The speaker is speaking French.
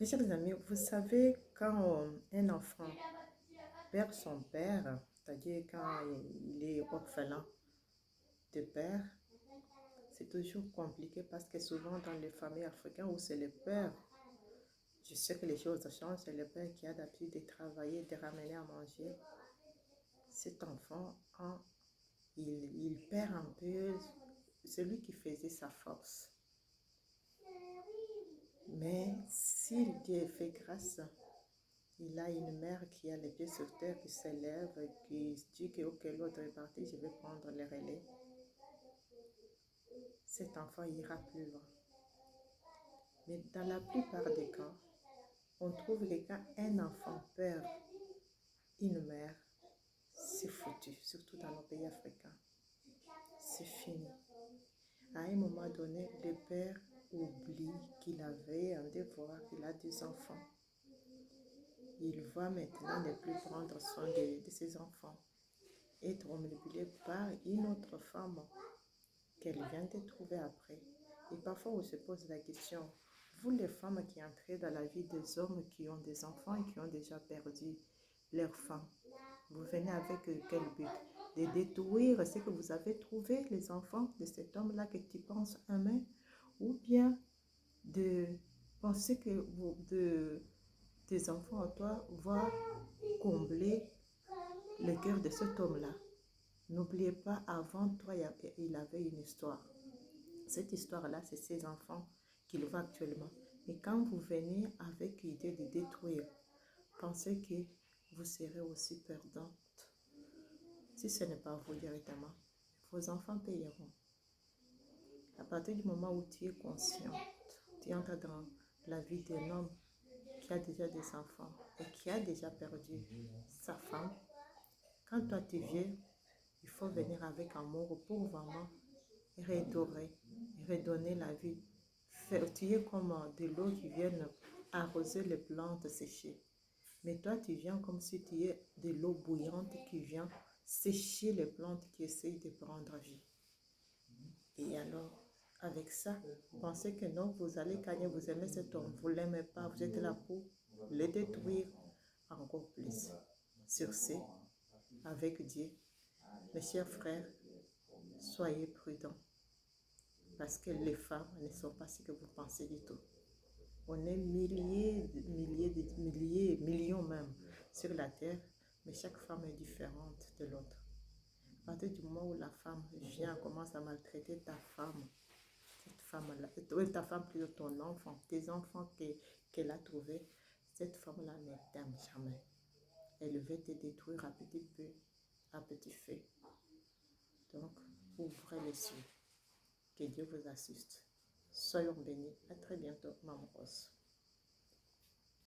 Mes chers amis, vous savez, quand un enfant perd son père, c'est-à-dire quand il est orphelin de père, c'est toujours compliqué parce que souvent dans les familles africaines où c'est le père, je sais que les choses changent, c'est le père qui a l'habitude de travailler, de ramener à manger. Cet enfant, il perd un peu celui qui faisait sa force. Mais si Dieu fait grâce, il a une mère qui a les pieds sur terre, qui s'élève, qui se dit que ok, l'autre est parti, je vais prendre le relais. Cet enfant ira plus loin. Mais dans la plupart des cas, on trouve que quand un enfant perd une mère, c'est foutu, surtout dans nos pays africains. C'est fini. À un moment donné, le père oublie qu'il avait un devoir, qu'il a des enfants. Il va maintenant ne plus prendre soin de ses enfants, être manipulé par une autre femme qu'elle vient de trouver après. Et parfois, on se pose la question, vous les femmes qui entrez dans la vie des hommes qui ont des enfants et qui ont déjà perdu leur femme, vous venez avec quel but? De détruire ce que vous avez trouvé, les enfants de cet homme-là que tu penses aimer, ou bien de penser que tes enfants en toi vont combler le cœur de cet homme-là. N'oubliez pas, avant toi, il avait une histoire. Cette histoire-là, c'est ses enfants qu'il voit actuellement. Et quand vous venez avec l'idée de détruire, pensez que vous serez aussi perdante. Si ce n'est pas vous directement, vos enfants payeront. À partir du moment où tu es consciente, tu entres dans la vie d'un homme qui a déjà des enfants et qui a déjà perdu sa femme. Quand toi tu viens, il faut venir avec amour pour vraiment redorer, redonner la vie. Tu es comme de l'eau qui vient arroser les plantes séchées. Mais toi, tu viens comme si tu es de l'eau bouillante qui vient sécher les plantes qui essayent de prendre vie. Et alors, avec ça, pensez que non, vous allez gagner, vous aimez cet homme, vous ne l'aimez pas, vous êtes là pour le détruire encore plus. Sur ce, avec Dieu, mes chers frères, soyez prudents. Parce que les femmes ne sont pas ce que vous pensez du tout. On est milliers, millions même sur la terre, mais chaque femme est différente de l'autre. À partir du moment où la femme vient, commence à maltraiter ta femme, cette femme-là, ta femme plutôt ton enfant, tes enfants qu'elle a trouvés, cette femme-là ne t'aime jamais. Elle veut te détruire à petit peu, à petit feu. Donc, ouvrez les yeux. Que Dieu vous assiste. Soyons bénis. À très bientôt, Maman Rose.